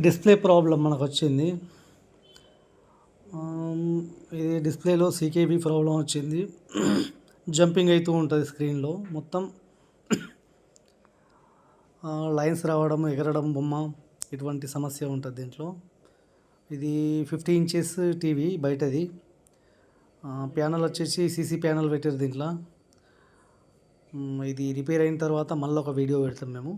Display problem మనకొచ్చింది. ఇది డిస్ప్లేలో సీకేబీ problem వచ్చింది. జంపింగ్ అవుతూ ఉంటుంది స్క్రీన్లో మొత్తం. లైన్స్ రావడం, ఎగరడం బొమ్మ ఇటువంటి సమస్య ఉంటుంది దీంట్లో. ఇది 50 ఇంచెస్ టీవీ బయటది. ప్యానల్ వచ్చేసి సీసీ ప్యానల్ పెట్టారు దీంట్లో. ఇది రిపేర్ అయిన తర్వాత మళ్ళీ ఒక వీడియో పెడతాం మేము.